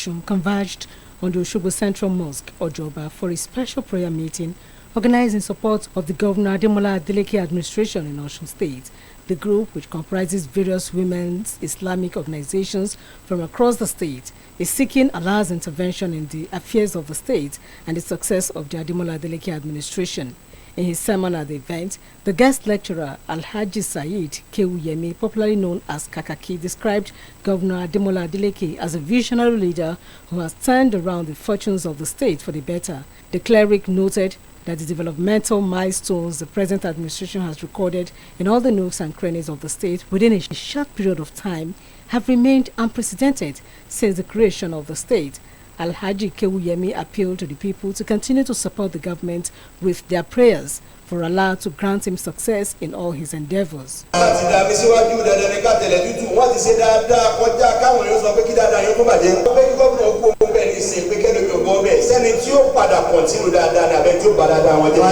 Osun converged on the Osogbo Central Mosque, Ojoba, for a special prayer meeting organized in support of the Governor Adeleke administration in Osun State. The group, which comprises various women's Islamic organizations from across the state, is seeking Allah's intervention in the affairs of the state and the success of the Adeleke administration. In his sermon at the event, the guest lecturer Alhaji Said Kewuyemi, popularly known as Kakaki, described Governor Adeleke as a visionary leader who has turned around the fortunes of the state for the better. The cleric noted that the developmental milestones the present administration has recorded in all the nooks and crannies of the state within a short period of time have remained unprecedented since the creation of the state. Alhaji Kewuyemi appealed to the people to continue to support the government with their prayers for Allah to grant him success in all his endeavors.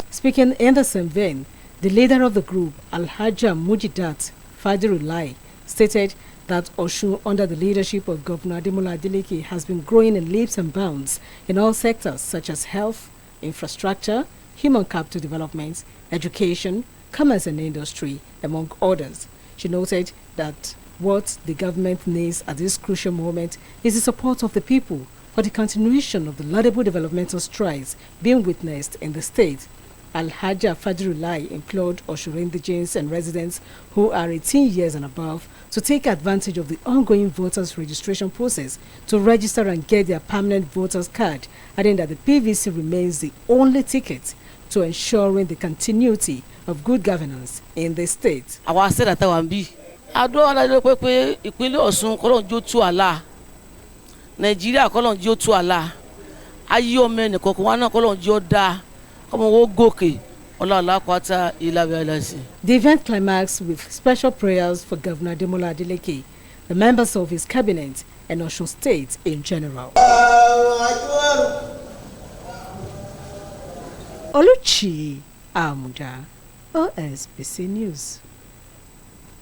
Speaking in the same vein, the leader of the group, Alhaja Mujidat Fadirulai, stated that Osun, under the leadership of Governor Adeleke, has been growing in leaps and bounds in all sectors such as health, infrastructure, human capital development, education, commerce and industry, among others. She noted that what the government needs at this crucial moment is the support of the people for the continuation of the laudable developmental strides being witnessed in the state. Alhaja Fajrulai implored Osun indigents and residents who are 18 years and above to take advantage of the ongoing voters registration process to register and get their permanent voters card, adding that the PVC remains the only ticket to ensuring the continuity of good governance in the state. Nigeria kolon jo tu ala ayi o me nìkan ko wa na kolon jo da komo wo gòkè ọlọ́ọ̀lá kwata ilabelasi. The event climaxed with special prayers for Governor Adeleke, the members of his cabinet, and Osun State in general. Oluchi Amuda, OSBC News.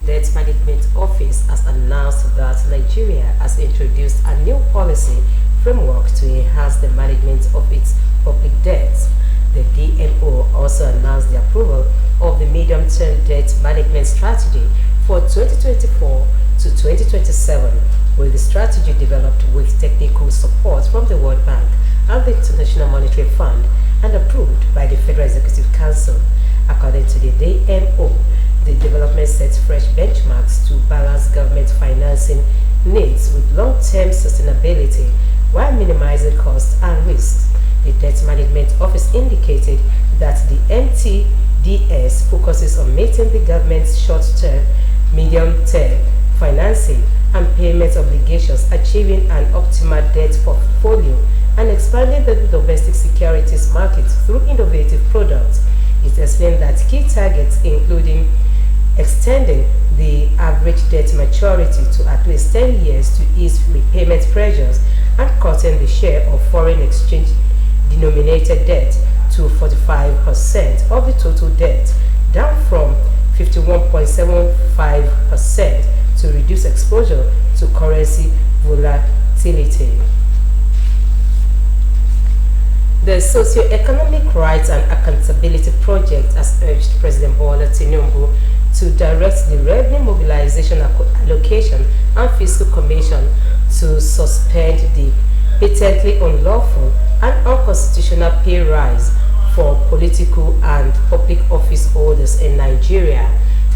Debt Management Office has announced that Nigeria has introduced a new policy framework to enhance the management of its public debts. The DMO also announced the approval of the medium-term debt management strategy for 2024 to 2027, with the strategy developed with technical support from the World Bank and the International Monetary Fund and approved by the Federal Executive Council. According to the DMO, the development sets fresh benchmarks to balance government financing needs with long-term sustainability while minimizing costs and risks. The Debt Management Office indicated that the MTDS focuses on meeting the government's short-term, medium-term financing and payment obligations, achieving an optimal debt portfolio, and expanding the domestic securities market through innovative products. It explained that key targets including extending the average debt maturity to at least 10 years to ease repayment pressures and cutting the share of foreign exchange denominated debt to 45% of the total debt, down from 51.75% to reduce exposure to currency volatility. The Socio-Economic Rights and Accountability Project has urged President Bola Tinubu to direct the Revenue Mobilization Allocation and Fiscal Commission to suspend the patently unlawful and unconstitutional pay rise for political and public office holders in Nigeria.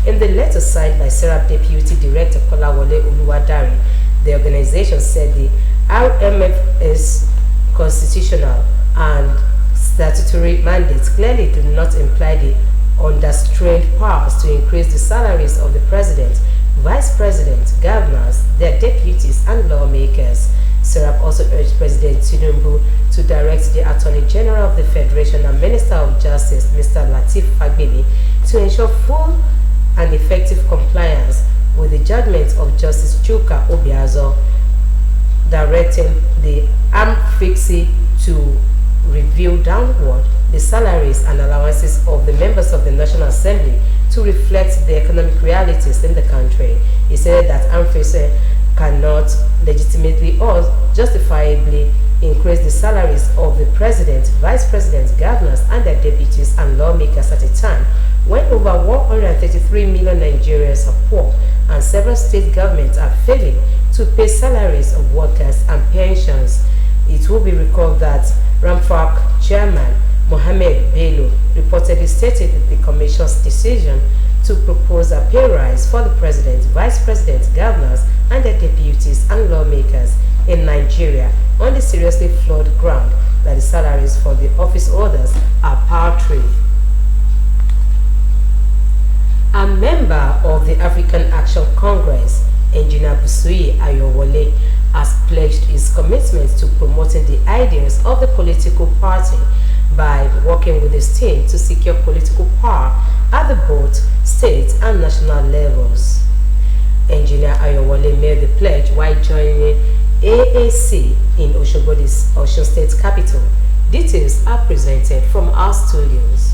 In the letter signed by Serap Deputy Director Kolawole Oluwadari, the organization said the RMF is constitutional and statutory mandates clearly do not imply the unrestrained powers to increase the salaries of the president, vice president, governors, their deputies, and lawmakers. Serap also urged President Tinubu to direct the Attorney General of the Federation and Minister of Justice, Mr. Lateef Fagbemi, to ensure full and effective compliance with the judgment of Justice Chuka Obiazo, directing the AMFIXI to review downward the salaries and allowances of the members of the National Assembly to reflect the economic realities in the country. He said that AMFIXI cannot legitimately or justifiably increase the salaries of the president, vice president, governors, and their deputies and lawmakers at a time when over 133 million Nigerians are poor and several state governments are failing to pay salaries of workers and pensions. It will be recalled that Ramfak chairman Mohammed Bello reportedly stated that the commission's decision to propose a pay rise for the president, vice president, governors, and their deputies and lawmakers in Nigeria on the seriously flawed ground that the salaries for the office holders are paltry. A member of the African Action Congress, Engineer Busuyi Ayowole, has pledged his commitment to promoting the ideas of the political party by working with his team to secure political power at the both state and national levels. Engineer Ayowole made the pledge while joining AAC in Osogbo, Osun State capital. Details are presented from our studios.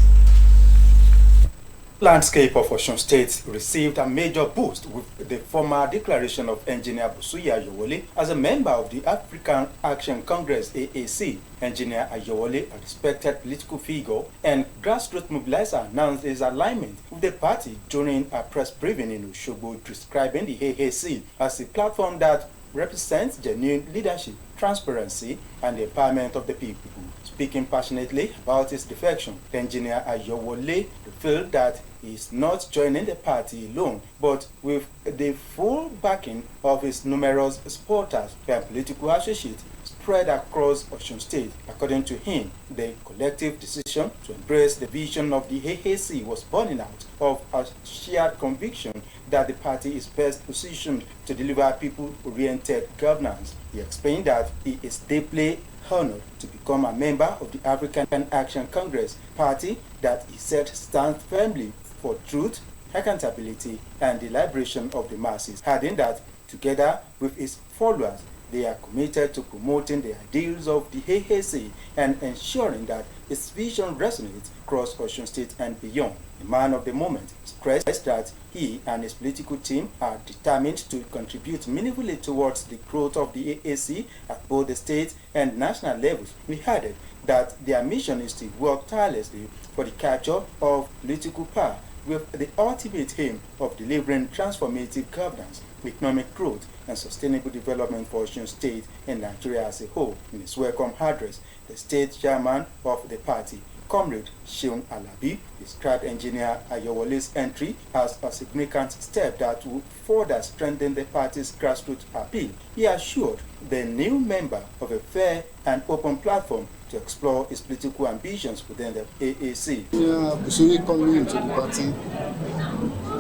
Landscape of Osun State received a major boost with the formal declaration of Engineer Busuyi Ayowole as a member of the African Action Congress AAC. Engineer Ayowole, a respected political figure and grassroots mobilizer, announced his alignment with the party during a press briefing in Osogbo, describing the AAC as a platform that represents genuine leadership, transparency, and the empowerment of the people. Speaking passionately about his defection, Engineer Ayowole revealed that he is not joining the party alone, but with the full backing of his numerous supporters and political associates spread across Osun State. According to him, the collective decision to embrace the vision of the AAC was born out of a shared conviction that the party is best positioned to deliver people-oriented governance. He explained that he is deeply honored to become a member of the African Action Congress party that he said stands firmly for truth, accountability, and the liberation of the masses, adding that together with his followers, they are committed to promoting the ideals of the AAC and ensuring that its vision resonates across Osun State and beyond. The man of the moment stressed that he and his political team are determined to contribute meaningfully towards the growth of the AAC at both the state and national levels. He added that their mission is to work tirelessly for the capture of political power with the ultimate aim of delivering transformative governance, economic growth, and sustainable development for Osun State and Nigeria as a whole. In his welcome address, the state chairman of the party, Comrade Sheun Alabi, described Engineer Ayowole's entry as a significant step that will further strengthen the party's grassroots appeal. He assured the new member of a fair and open platform to explore his political ambitions within the AAC. Busuyi coming into the party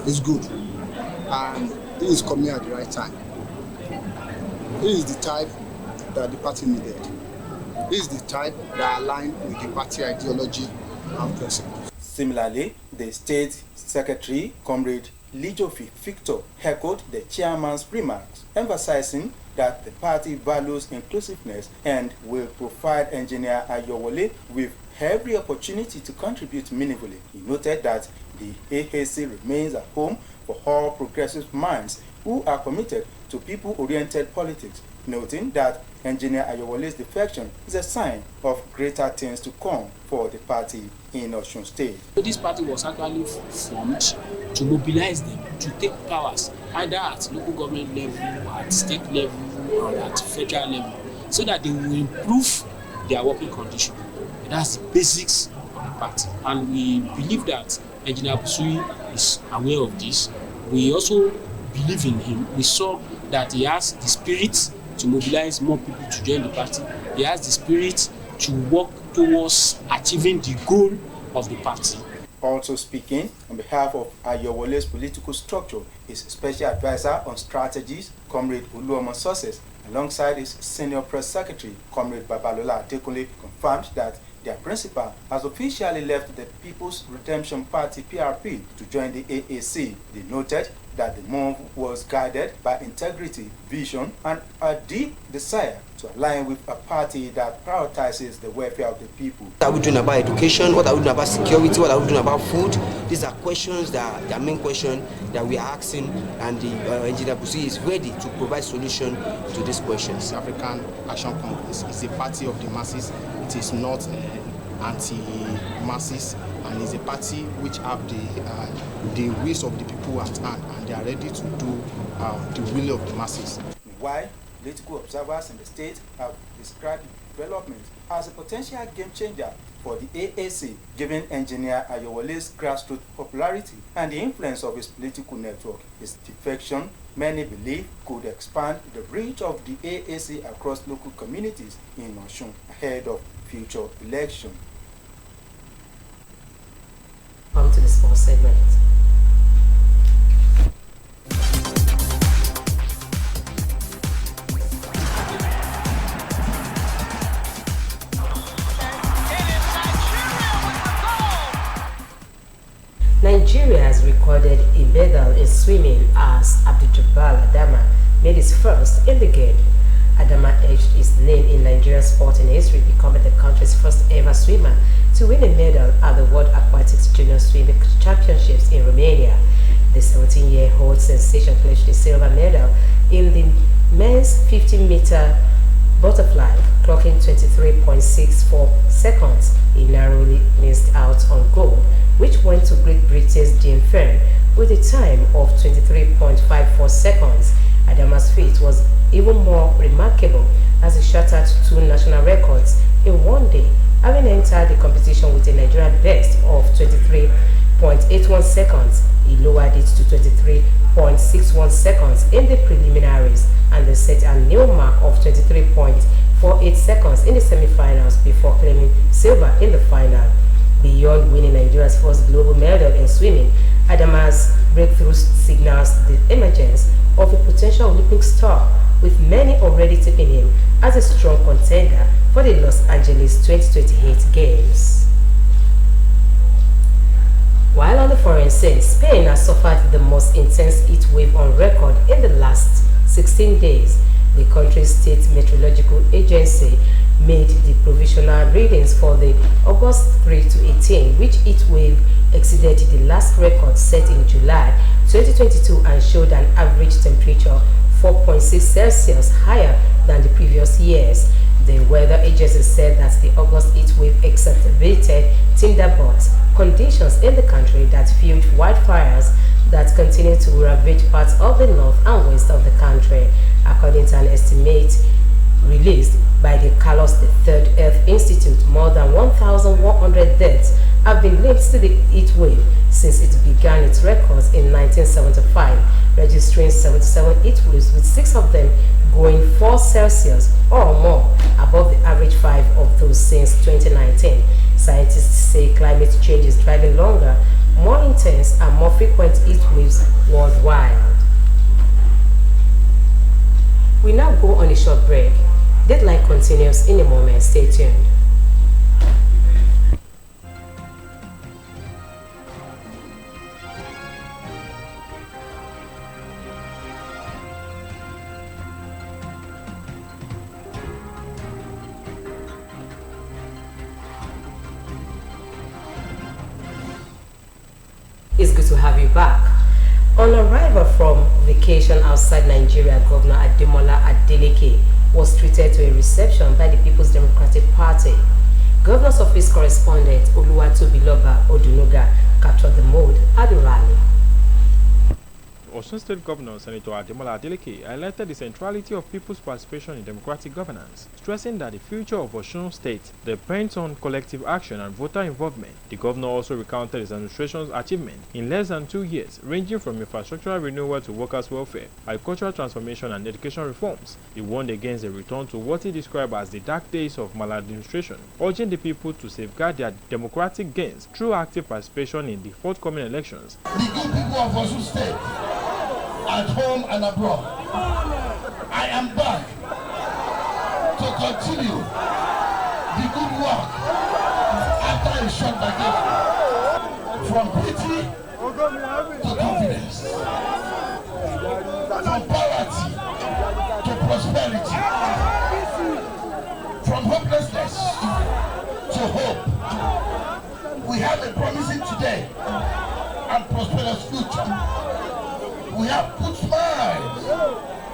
is good, and he is coming at the right time. He is the type that the party needed. He is the type that aligned with the party ideology and principles. Similarly, the state secretary, Comrade Lijofi Victor, echoed the chairman's remarks, emphasizing that the party values inclusiveness and will provide Engineer Ayowole with every opportunity to contribute meaningfully. He noted that the AAC remains a home for all progressive minds who are committed to people-oriented politics, noting that Engineer Ayowole's defection is a sign of greater things to come for the party in Osun State. This party was actually formed to mobilize them to take powers either at local government level, at state level, or at federal level, so that they will improve their working condition. That's the basics of the party, and we believe that Engineer Busuyi is aware of this. We also believe in him. We saw that he has the spirit to mobilize more people to join the party. He has the spirit to work towards achieving the goal of the party. Also speaking on behalf of Ayowole's political structure, his special advisor on strategies, Comrade Oluomo Success, alongside his senior press secretary, Comrade Babalola Adekunle, confirmed that their principal has officially left the People's Redemption Party (PRP) to join the AAC. They noted that the move was guided by integrity, vision, and a deep desire to align with a party that prioritizes the welfare of the people. What are we doing about education? What are we doing about security? What are we doing about food? These are questions that are main questions that we are asking, and the Engineer Busuyi is ready to provide solution to these questions. The African Action Congress is a party of the masses. It is not anti-masses, and is a party which have the wills of the people at hand, and they are ready to do the will of the masses. Meanwhile, political observers in the state have described the development as a potential game changer for the AAC, given Engineer Ayowole's grassroots popularity and the influence of his political network. His defection, many believe, could expand the reach of the AAC across local communities in Osun ahead of future election. On to the sports segment. Nigeria has recorded a medal in swimming as Abdul-Jabbar Adama made his first in the game. Adama etched his name in Nigerian sporting history, becoming the country's first ever swimmer to win a medal at the World Aquatics Junior Swimming Championships in Romania. The 17-year-old sensation clinched the silver medal in the men's 50-meter butterfly, clocking 23.64 seconds. He narrowly missed out on gold, which went to Great Britain's Dean Fern with a time of 23.54 seconds. Adama's feat was even more remarkable as he shattered two national records in one day, having entered the competition with a Nigerian best of 23.81 seconds. He lowered it to 23.61 seconds in the preliminaries and then set a new mark of 23.48 seconds in the semi-finals before claiming silver in the final. Beyond winning Nigeria's first global medal in swimming, Adama's breakthrough signals the emergence of a potential Olympic star, with many already tipping him as a strong contender for the Los Angeles 2028 Games. While on the foreign scene, Spain has suffered the most intense heat wave on record in the last 16 days. The country's state meteorological agency made the provisional readings for the August 3 to 18, which heat wave exceeded the last record set in July 2022 and showed an average temperature 4.6 Celsius higher than the previous years. The weather agency said that the August heat wave exacerbated tinderbox conditions in the country that fueled wildfires that continue to ravage parts of the north and west of the country. According to an estimate released by the Carlos III Earth Institute, more than 1,100 deaths have been linked to the heat wave since it began its records in 1975, registering 77 heat waves, with 6 of them going 4 Celsius or more above the average 5 of those since 2019. Scientists say climate change is driving longer, more intense and more frequent heat waves worldwide. We now go on a short break. Deadline continues in a moment. Stay tuned. It's good to have you back. On arrival from vacation outside Nigeria, Governor Adeleke was treated to a reception by the People's Democratic Party. Governor's office correspondent Oluwatobiloba Odunuga captured the mood at the rally. Osun State Governor Senator Adeleke highlighted the centrality of people's participation in democratic governance, stressing that the future of Osun State depends on collective action and voter involvement. The governor also recounted his administration's achievement in less than 2 years, ranging from infrastructural renewal to workers' welfare, agricultural transformation and education reforms. He warned against a return to what he described as the dark days of maladministration, urging the people to safeguard their democratic gains through active participation in the forthcoming elections. The good people of Osun State, at home and abroad, I am back to continue the good work after a short vacation, from pity to confidence. from poverty to prosperity, from hopelessness to hope. We have a promising today and prosperous future. We have put smiles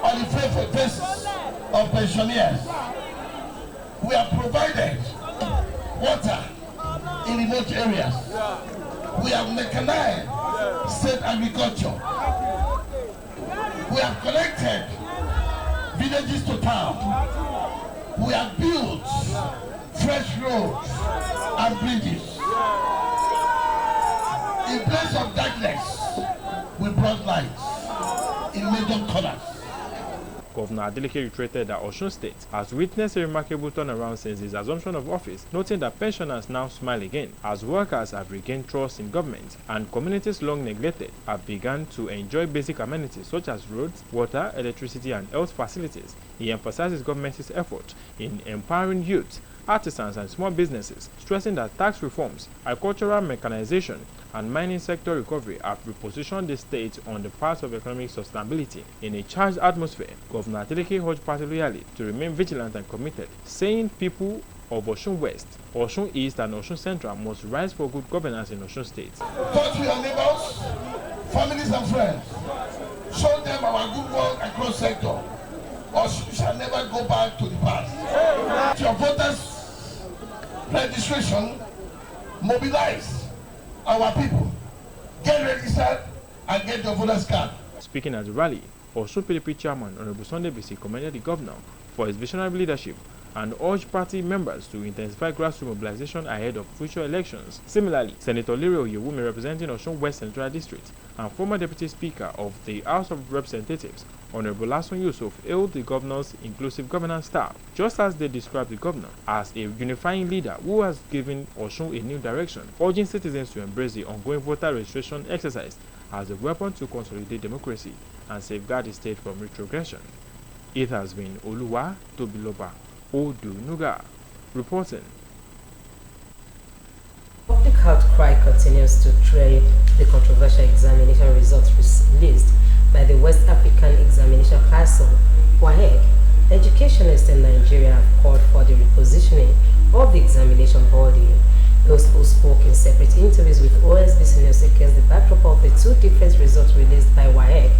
on the faces of pensioners. We have provided water in remote areas. We have mechanized state agriculture. We have connected villages to town. We have built fresh roads and bridges. In place of darkness, we brought light in major corners. Governor Adeleke reiterated that Osun State has witnessed a remarkable turnaround since his assumption of office, noting that pensioners now smile again as workers have regained trust in government and communities long neglected have begun to enjoy basic amenities such as roads, water, electricity and health facilities. He emphasizes government's effort in empowering youth, artisans and small businesses, stressing that tax reforms, agricultural mechanization and mining sector recovery have repositioned the state on the path of economic sustainability. In a charged atmosphere, Governor Adeleke urged party loyally to remain vigilant and committed, saying people of Osun West, Osun East and Osun Central must rise for good governance in Osun State. Talk to your neighbors, families and friends. Show them our good work across sector. Osun shall never go back to the past. Your voters' registration, mobilize our people. Get registered and get your voters card. Speaking at the rally, Osun PDP chairman Honorable Sunday BC commended the governor for his visionary leadership and urged party members to intensify grassroots mobilization ahead of future elections. Similarly, Senator Lere Oyewumi, representing Osun West Central District and former Deputy Speaker of the House of Representatives, Honorable Lasun Yusuf, hailed the governor's inclusive governance style, just as they described the governor as a unifying leader who has given Osun a new direction, urging citizens to embrace the ongoing voter registration exercise as a weapon to consolidate democracy and safeguard the state from retrogression. It has been Oluwa Tobiloba Odunuga reporting. Public outcry continues to trail the controversial examination results released by the West African Examination Council, WAEC. Educationists in Nigeria have called for the repositioning of the examination body. Those who spoke in separate interviews with OSBC News against the backdrop of the two different results released by WAEC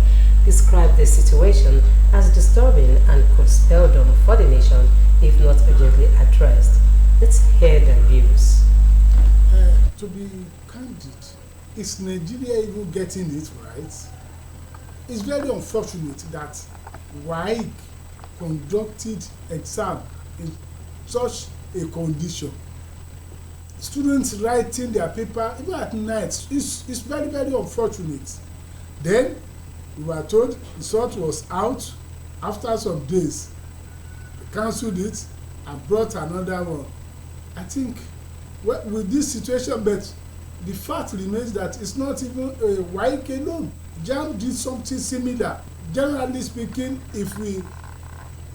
described the situation as disturbing and could spell doom for the nation if not urgently addressed. Let's hear their views. To be candid, is Nigeria even getting it right? It's very unfortunate that WAEC conducted exam in such a condition. Students writing their paper even at night is very, very unfortunate. Then we were told the result was out after some days. They cancelled it and brought another one. I think with this situation, but the fact remains that it's not even a WAEC alone. JAMB did something similar. Generally speaking, if we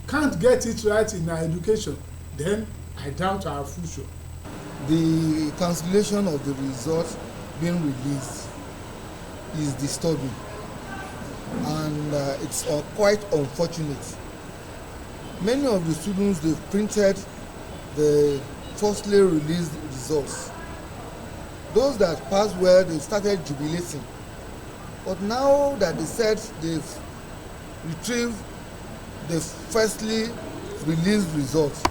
can't get it right in our education, then I doubt our future. The cancellation of the results being released is disturbing, and it's quite unfortunate. Many of the students, they've printed the firstly released results. Those that passed well, they started jubilating. But now that they said they've retrieved the firstly released results,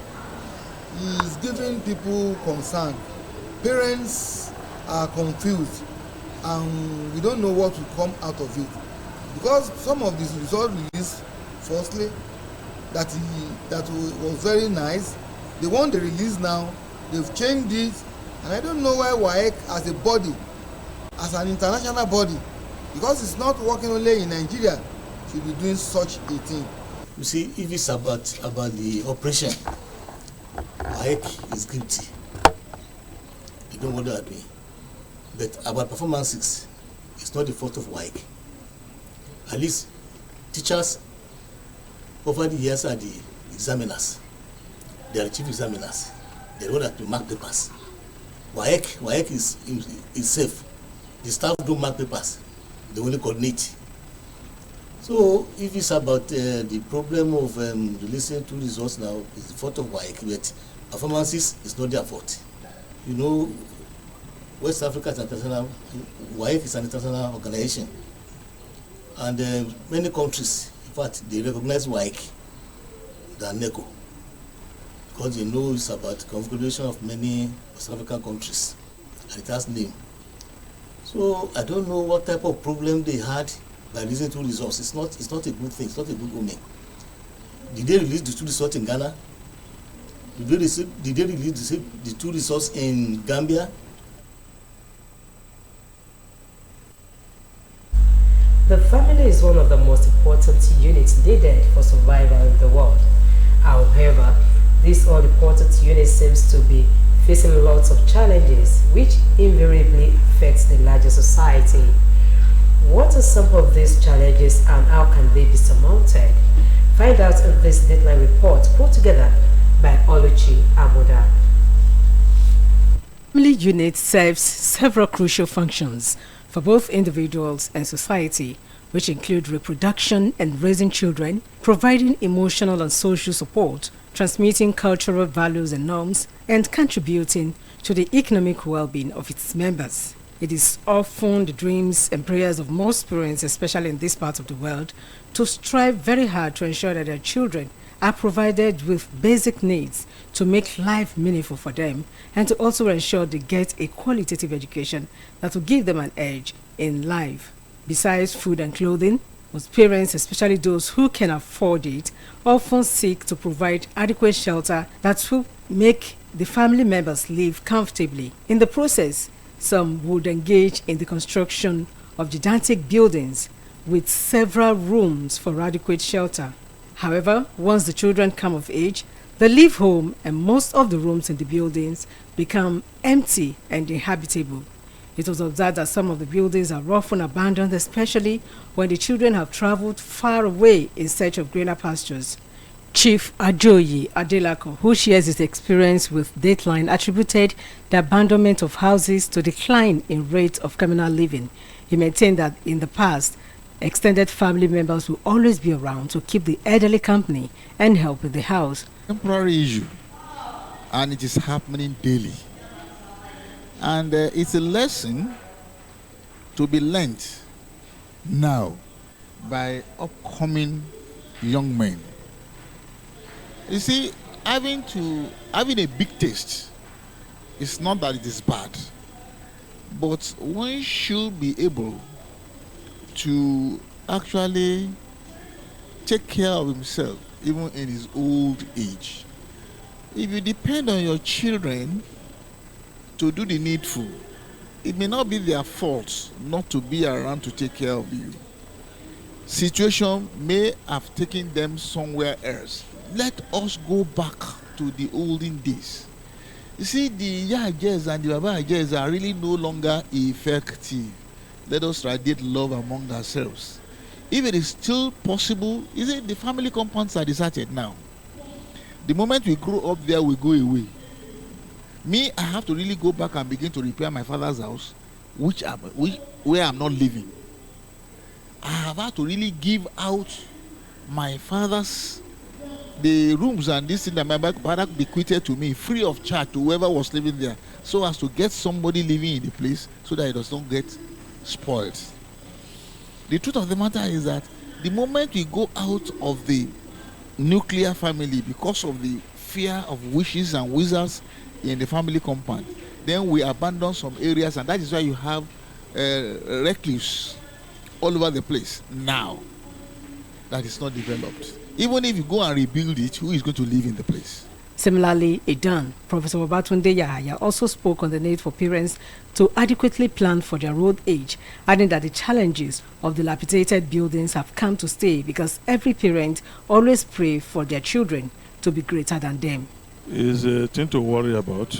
is giving people concern. Parents are confused and we don't know what will come out of it. Because some of these results released firstly, that was very nice. The one they release now, they've changed it, and I don't know why WAEC as a body, as an international body, because it's not working only in Nigeria, should be doing such a thing. You see, if it's about the operation, WAEC is guilty. You don't want to agree. But about performances, it's not the fault of WAEC. At least teachers over the years are the examiners. They are the chief examiners. They don't have to mark papers. WAEC is safe. The staff don't mark papers. They only coordinate. So if it's about the problem of releasing two results now, it's the fault of WAEC, but performances is not their fault. You know, West Africa is international, WAEC is an international organization, and many countries, in fact, they recognize WAEC than NECO, because they know it's about the configuration of many West African countries, and it has name. So I don't know what type of problem they had by releasing two results. It's not a good thing. It's not a good omen. Did they release the two results in Ghana? Did they release the two results in Gambia? The family is one of the most important units needed for survival in the world. However, this all-important unit seems to be facing lots of challenges, which invariably affects the larger society. What are some of these challenges and how can they be surmounted? Find out in this Deadline report put together by Oluchi Abuda. Family unit serves several crucial functions for both individuals and society, which include reproduction and raising children, providing emotional and social support, transmitting cultural values and norms, and contributing to the economic well-being of its members. It is often the dreams and prayers of most parents, especially in this part of the world, to strive very hard to ensure that their children are provided with basic needs to make life meaningful for them, and to also ensure they get a qualitative education that will give them an edge in life. Besides food and clothing, most parents, especially those who can afford it, often seek to provide adequate shelter that will make the family members live comfortably. In the process, some would engage in the construction of gigantic buildings with several rooms for adequate shelter. However, once the children come of age, they leave home and most of the rooms in the buildings become empty and inhabitable. It was observed that some of the buildings are often abandoned, especially when the children have traveled far away in search of greener pastures. Chief Ajoyi Adeleke, who shares his experience with Dateline, attributed the abandonment of houses to decline in rate of communal living. He maintained that in the past, extended family members will always be around to keep the elderly company and help with the house. Temporary issue, and it is happening daily. And it's a lesson to be learned now by upcoming young men. You see, having a big taste, it's not that it is bad, but one should be able to actually take care of himself even in his old age. If you depend on your children to do the needful, it may not be their fault not to be around to take care of you. Situation may have taken them somewhere else. Let us go back to the olden days. You see, the Yajes and the Baba Yajes are really no longer effective. Let us radiate love among ourselves. If it is still possible, is it the family compounds are deserted now? The moment we grow up there, we go away. Me, I have to really go back and begin to repair my father's house, where I'm not living. I have had to really give out my father's the rooms and this thing that my father bequeathed to me free of charge to whoever was living there, so as to get somebody living in the place so that it does not get spoiled. The truth of the matter is that the moment we go out of the nuclear family because of the fear of witches and wizards in the family compound, then we abandon some areas, and that is why you have recluse all over the place now that is not developed. Even if you go and rebuild it, who is going to live in the place? Similarly, Idan, Professor Babatunde Yahaya also spoke on the need for parents to adequately plan for their old age, adding that the challenges of dilapidated buildings have come to stay because every parent always pray for their children to be greater than them. It's a thing to worry about,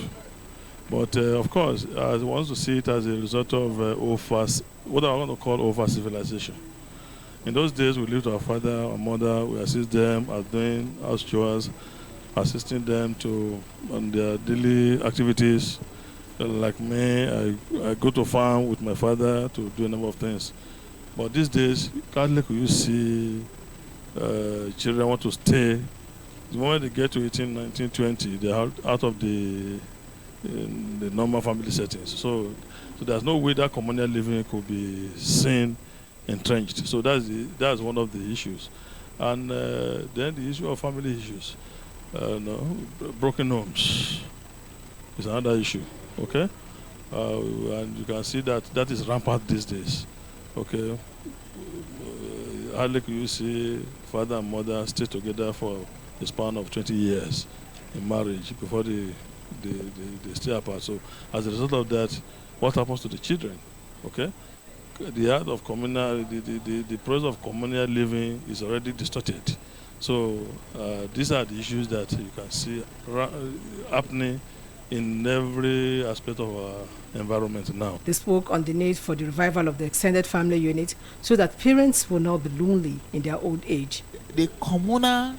but of course, I want to see it as a result of what I want to call over-civilization. In those days, we lived with our father or mother, we assist them at doing house chores, assisting them on their daily activities. Like me, I go to farm with my father to do a number of things. But these days, Catholic, you see children want to stay. The moment they get to 18, 19, 20, they're out of the normal family settings. So there's no way that communal living could be seen entrenched. So that's one of the issues. And then the issue of family issues. Broken homes is another issue. Okay? And you can see that is rampant these days. Okay? Hardly can you see father and mother stay together for a span of 20 years in marriage before they stay apart. So as a result of that, what happens to the children? Okay? The art of communal, the process of communal living is already distorted. So these are the issues that you can see happening in every aspect of our environment now. They spoke on the need for the revival of the extended family unit so that parents will not be lonely in their old age. The communal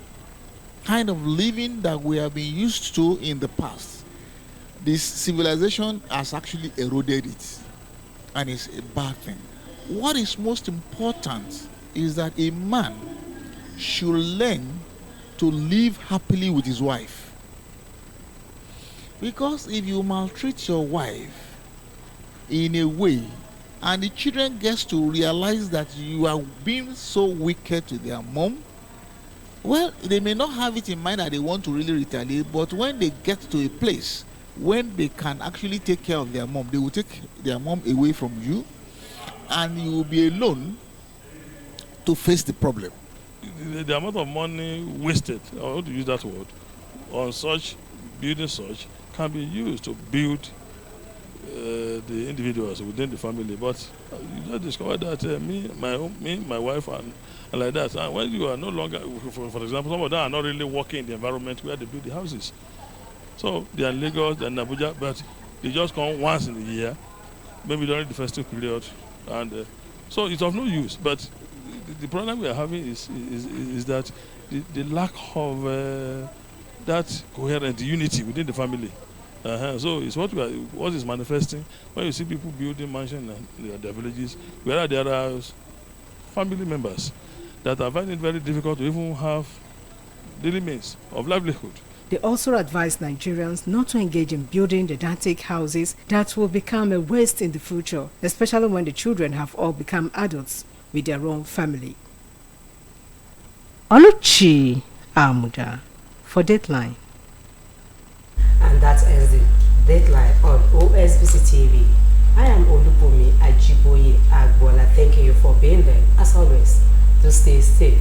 kind of living that we have been used to in the past, this civilization has actually eroded it, and it's a bad thing. What is most important is that a man should learn to live happily with his wife. Because if you maltreat your wife in a way, and the children get to realize that you are being so wicked to their mom, well, they may not have it in mind that they want to really retaliate, but when they get to a place when they can actually take care of their mom, they will take their mom away from you, and you will be alone to face the problem. The amount of money wasted, I want to use that word, on building such, can be used to build the individuals within the family. But you just discover that my wife, and like that. And when you are no longer, for example, some of them are not really working in the environment where they build the houses. So they are in Lagos, they are in Abuja, but they just come once in a year, maybe during the festive period, and so it's of no use. But the problem we are having is that the lack of that coherent unity within the family. So it's what is manifesting when you see people building mansions in their villages, where there are family members that are finding it very difficult to even have daily means of livelihood. They also advise Nigerians not to engage in building gigantic houses that will become a waste in the future, especially when the children have all become adults with their own family. Oluchi Amuda for Deadline. And that ends the Deadline on OSBC TV. I am Olubumi Ajiboye Agbola, thanking you for being there. As always, to stay safe.